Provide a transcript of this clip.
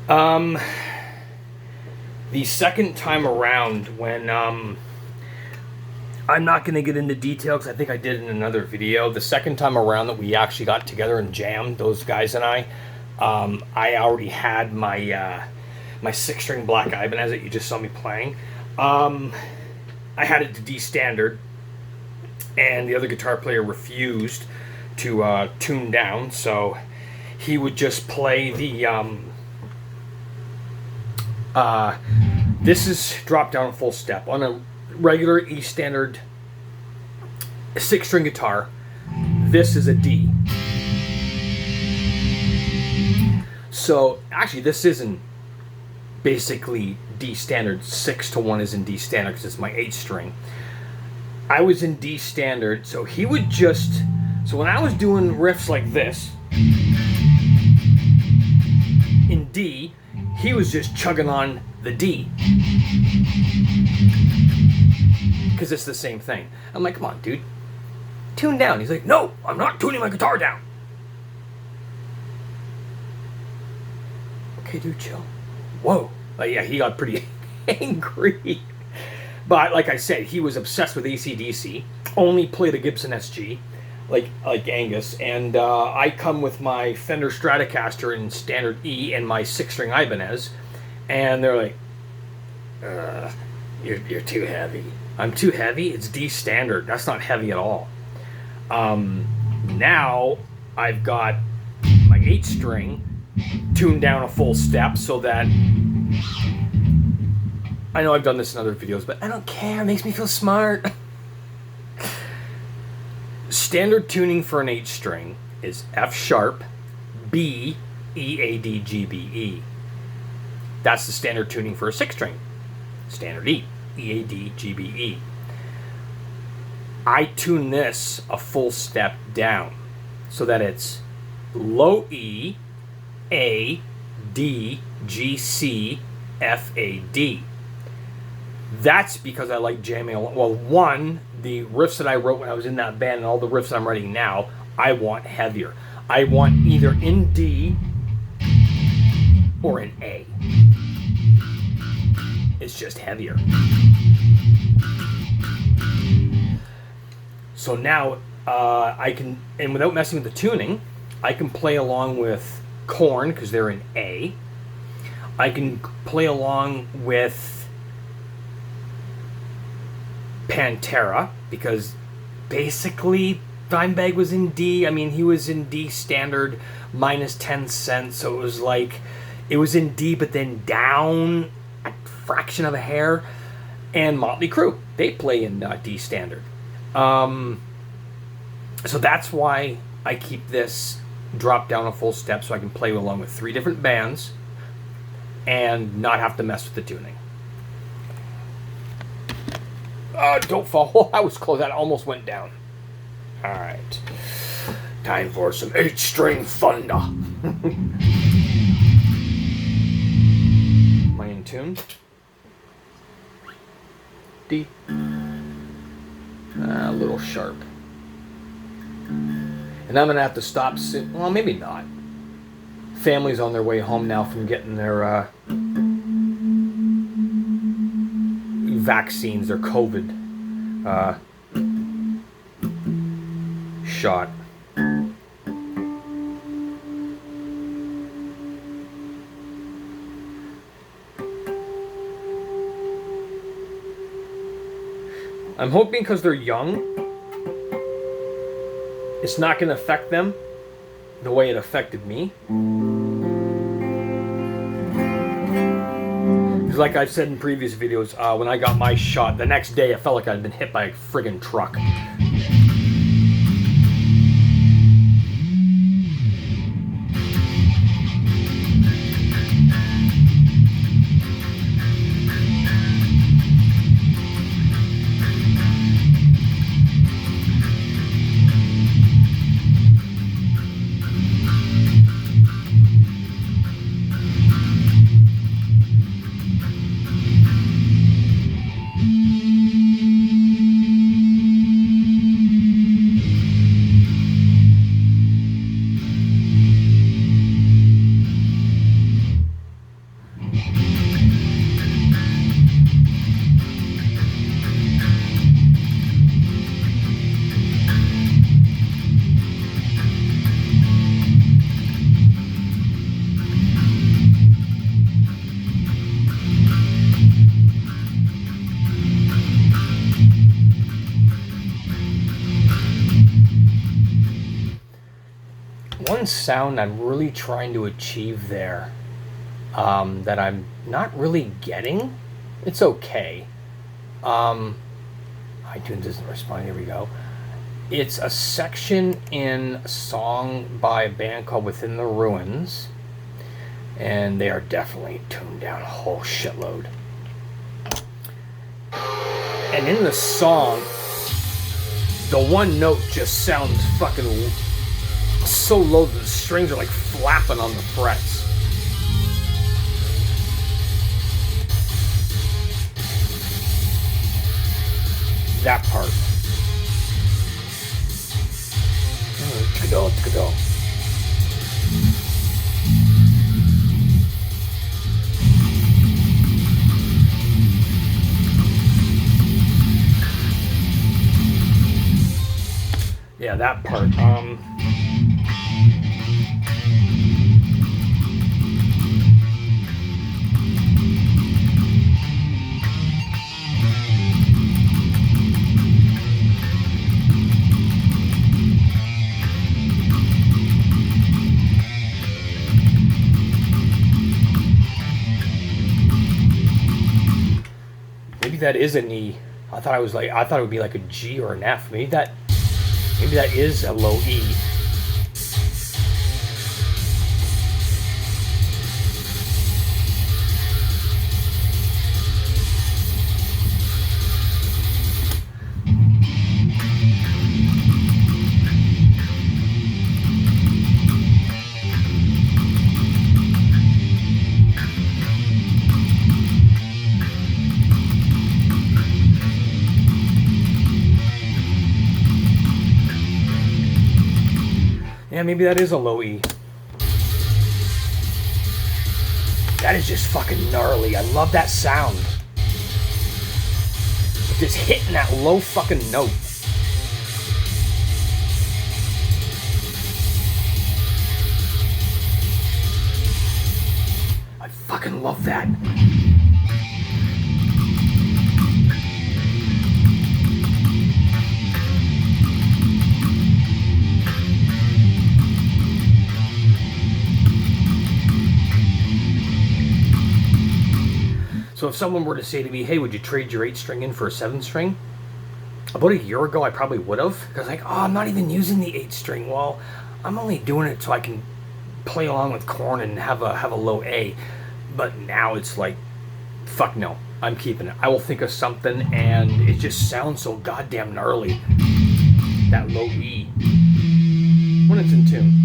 Um, the second time around when, I'm not going to get into detail because I think I did in another video. The second time around that we actually got together and jammed, those guys and I already had my, my 6-string black Ibanez that you just saw me playing. I had it to D standard, and the other guitar player refused to tune down, so he would just play the this is drop down a full step on a regular E standard 6-string guitar. This is a D. So actually this isn't basically D standard. 6 to 1 is in D standard because it's my 8th string. I was in D standard, so he would just, so when I was doing riffs like this in D, he was just chugging on the D because it's the same thing. I'm like, come on, dude, tune down. He's like, no, I'm not tuning my guitar down. Okay, dude, chill. Whoa. Yeah, he got pretty angry. But like I said, he was obsessed with AC/DC. Only played a Gibson SG, like Angus. And I come with my Fender Stratocaster in standard E and my 6-string Ibanez, and they're like, "You're too heavy." I'm too heavy. It's D standard. That's not heavy at all. Now I've got my 8-string tuned down a full step so that, I know I've done this in other videos, but I don't care. It makes me feel smart. Standard tuning for an 8-string is F sharp, B, E, A, D, G, B, E. That's the standard tuning for a 6-string. Standard E, E, A, D, G, B, E. I tune this a full step down so that it's low E, A, D, G, C, F, A, D. That's because I like jamming along. Well, one, the riffs that I wrote when I was in that band and all the riffs I'm writing now, I want heavier. I want either in D or in A. It's just heavier. So now I can, and without messing with the tuning, I can play along with Korn because they're in A. I can play along with Pantera because basically Dimebag was in D. I mean, he was in D standard minus 10 cents, so it was like it was in D but then down a fraction of a hair. And Motley Crue, they play in D standard. So that's why I keep this drop down a full step so I can play along with 3 different bands and not have to mess with the tuning. Don't fall. I was close. That almost went down. Alright. Time for some 8-string thunder. Am I in tune? D. A little sharp. And I'm going to have to stop soon. Well, maybe not. Family's on their way home now from getting their vaccines, their COVID shot. I'm hoping because they're young, it's not going to affect them the way it affected me. Because like I've said in previous videos, when I got my shot, the next day I felt like I'd been hit by a friggin' truck. sound I'm really trying to achieve there that I'm not really getting. It's okay. iTunes isn't responding. Here we go. It's a section in a song by a band called Within the Ruins, and they are definitely tuned down a whole shitload. And in the song, the one note just sounds fucking so low that the strings are like flapping on the frets. That part. Yeah, that part. Maybe that is an E. I thought it would be like a G or an F. Maybe that is a low E. Yeah, maybe that is a low E. That is just fucking gnarly. I love that sound. Just hitting that low fucking note. I fucking love that. So if someone were to say to me, hey, would you trade your 8-string in for a 7-string? About a year ago, I probably would have. Because like, oh, I'm not even using the 8-string. Well, I'm only doing it so I can play along with Korn and have a low A. But now it's like, fuck no. I'm keeping it. I will think of something and it just sounds so goddamn gnarly. That low E. When it's in tune.